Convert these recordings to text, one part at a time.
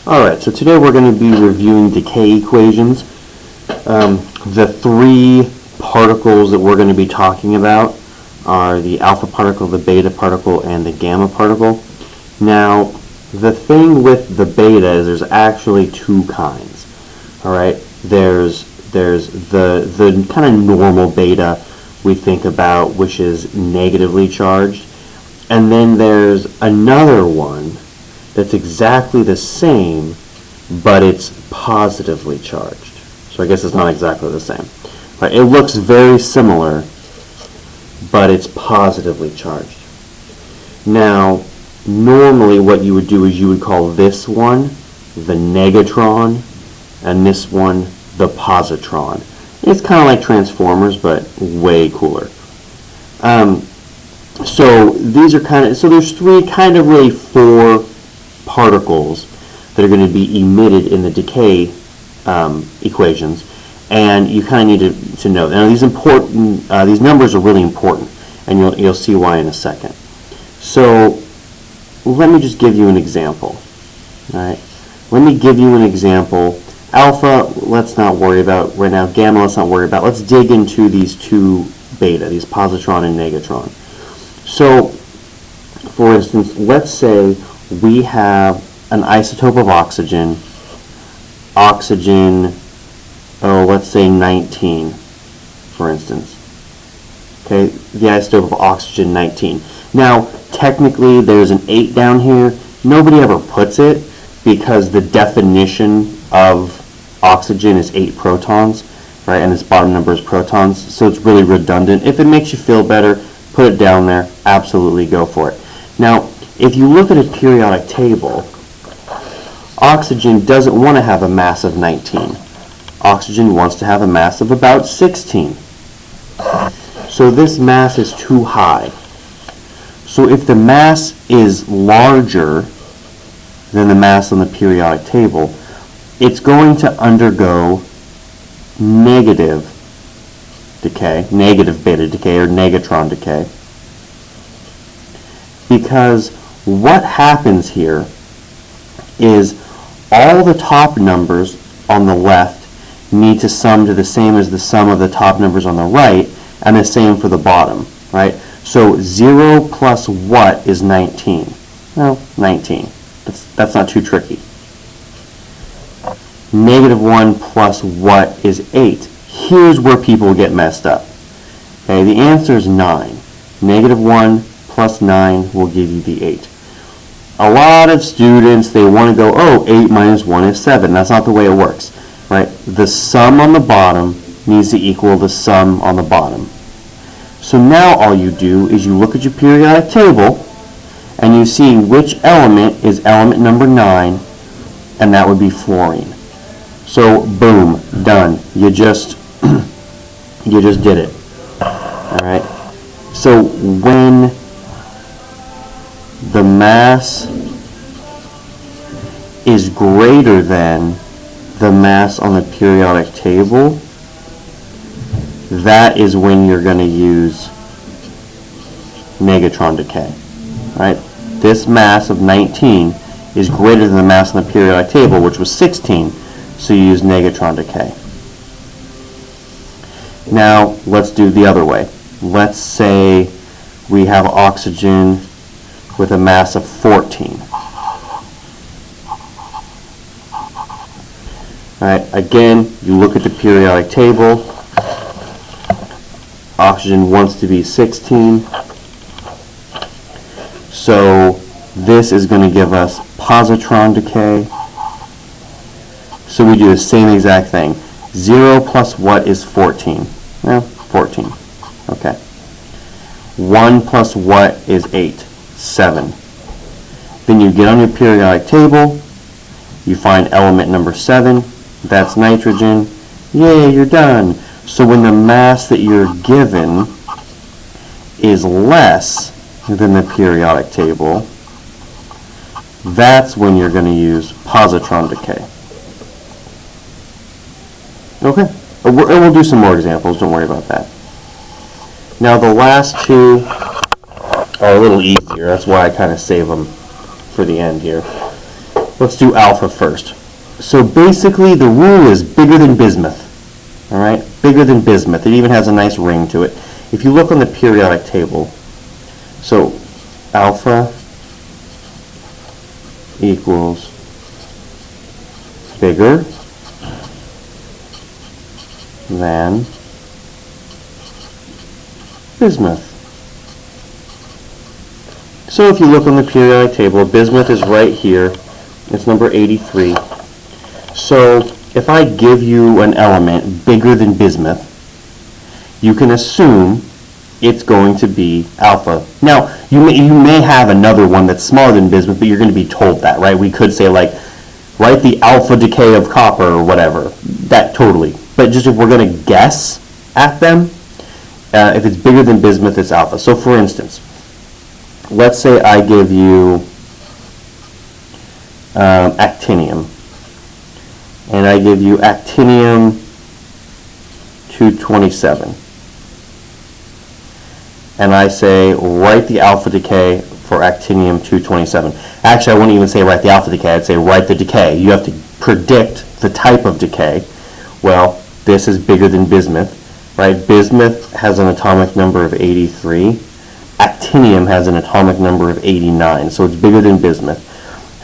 Alright, so today we're going to be reviewing decay equations. The three particles that we're going to be talking about are the alpha particle, the beta particle, and the gamma particle. Now, the thing with the beta is there's actually two kinds. Alright, there's the kind of normal beta we think about, which is negatively charged, and then there's another one that's exactly the same, but it's positively charged. So I guess it's not exactly the same. Right? It looks very similar, but it's positively charged. Now, normally what you would do is you would call this one the negatron, and this one the positron. It's kind of like Transformers, but way cooler. So these are there's really four particles that are going to be emitted in the decay equations, and you kind of need to know. Now these numbers are really important, and you'll see why in a second. So let me just give you an example. All right, let me give you an example. Alpha, let's not worry about right now. Gamma, let's not worry about. Let's dig into these two beta, these positron and negatron. So, for instance, let's say we have an isotope of oxygen, let's say 19, for instance. Okay, the isotope of oxygen 19. Now, technically, there's an 8 down here. Nobody ever puts it because the definition of oxygen is 8 protons, right? And this bottom number is protons, so it's really redundant. If it makes you feel better, put it down there. Absolutely go for it. Now, if you look at a periodic table, oxygen doesn't want to have a mass of 19. Oxygen wants to have a mass of about 16. So this mass is too high. So if the mass is larger than the mass on the periodic table, it's going to undergo negative decay, negative beta decay, or negatron decay. Because what happens here is all the top numbers on the left need to sum to the same as the sum of the top numbers on the right, and the same for the bottom, right? So 0 plus what is 19? Well, 19. That's not too tricky. Negative 1 plus what is 8? Here's where people get messed up. Okay, the answer is 9. Negative 1 plus 9 will give you the 8. A lot of students, they want to go, oh, 8 minus 1 is 7. That's not the way it works, right? The sum on the bottom needs to equal the sum on the bottom. So now all you do is you look at your periodic table and you see which element is element number 9, and that would be fluorine. So boom, done. You just did it. All right. So when the mass is greater than the mass on the periodic table, that is when you're going to use negatron decay. Right? This mass of 19 is greater than the mass on the periodic table, which was 16. So you use negatron decay. Now let's do the other way. Let's say we have oxygen with a mass of 14. Alright, again, you look at the periodic table. Oxygen wants to be 16. So this is going to give us positron decay. So we do the same exact thing. 0 plus what is 14? Well, 14. Okay. 1 plus what is 8? 7. Then you get on your periodic table, you find element number 7, that's nitrogen. Yay, you're done. So when the mass that you're given is less than the periodic table, that's when you're going to use positron decay. Okay, and we'll do some more examples, don't worry about that. Now the last two are a little easier, that's why I kind of save them for the end here. let's do alpha first. So basically the rule is bigger than bismuth. All right, bigger than bismuth. It even has a nice ring to it. If you look on the periodic table, so alpha equals bigger than bismuth. So if you look on the periodic table, bismuth is right here. It's number 83. So if I give you an element bigger than bismuth, you can assume it's going to be alpha. Now, you may have another one that's smaller than bismuth, but you're going to be told that, right? We could say, like, write the alpha decay of copper or whatever. That totally. But just if we're going to guess at them, if it's bigger than bismuth, it's alpha. So for instance, let's say I give you actinium, and I give you actinium 227, and I say write the alpha decay for actinium 227. Actually, I wouldn't even say write the alpha decay, I'd say write the decay. You have to predict the type of decay. Well, this is bigger than bismuth, right? Bismuth has an atomic number of 83. Actinium has an atomic number of 89, so it's bigger than bismuth.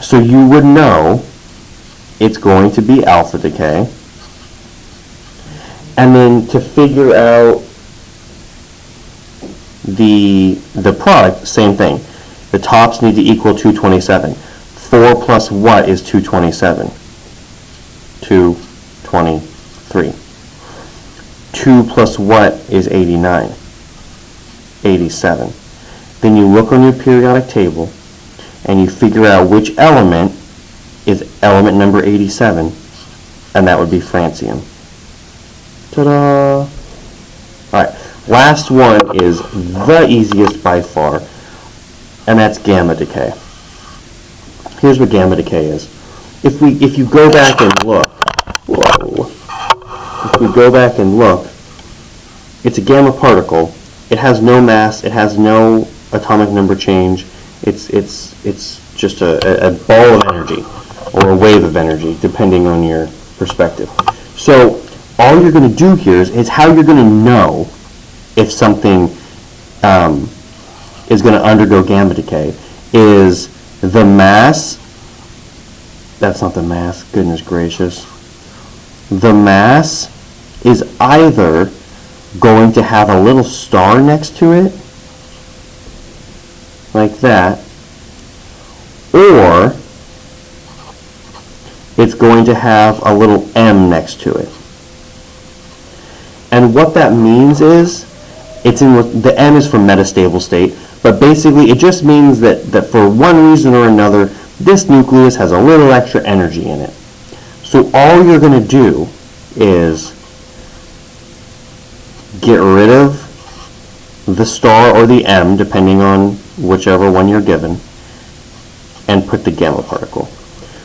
So you would know it's going to be alpha decay. And then to figure out the product, same thing. The tops need to equal 227. 4 plus what is 227? 223. 2 plus what is 89? 87. Then you look on your periodic table and you figure out which element is element number 87, and that would be francium. Ta-da! Alright, last one is the easiest by far, and that's gamma decay. Here's what gamma decay is. If you go back and look, if we go back and look, it's a gamma particle. It has no mass, it has no atomic number change. It's just a ball of energy, or a wave of energy, depending on your perspective. So all you're going to do here is how you're going to know if something is going to undergo gamma decay is the mass. That's not the mass, goodness gracious. The mass is either going to have a little star next to it, like that, or it's going to have a little M next to it. And what that means is, the M is for metastable state, but basically it just means that for one reason or another, this nucleus has a little extra energy in it. So all you're going to do is get rid of the star or the M, depending on whichever one you're given, and put the gamma particle.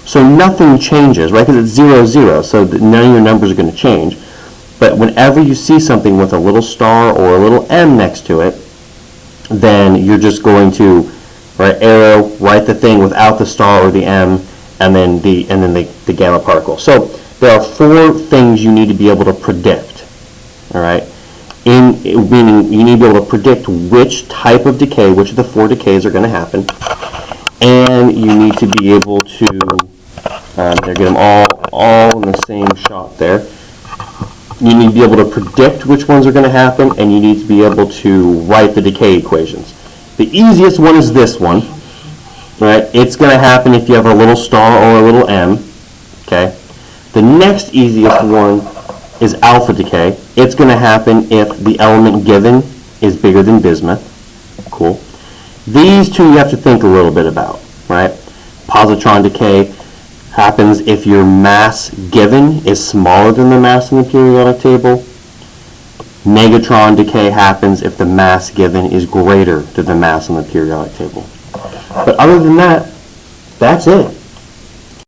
So nothing changes, right? Because it's 0, 0, so none of your numbers are going to change. But whenever you see something with a little star or a little M next to it, then you're just going to arrow, write the thing without the star or the M, and then the gamma particle. So there are 4 things you need to be able to predict. All right, meaning you need to be able to predict which type of decay, which of the 4 decays are going to happen, and you need to be able to get them all in the same shot there. You need to be able to predict which ones are going to happen, and you need to be able to write the decay equations. The easiest one is this one, right? It's going to happen if you have a little star or a little M, okay? The next easiest one is alpha decay. It's going to happen if the element given is bigger than bismuth. Cool. These two you have to think a little bit about, right? Positron decay happens if your mass given is smaller than the mass in the periodic table. Negatron decay happens if the mass given is greater than the mass in the periodic table. But other than that, that's it.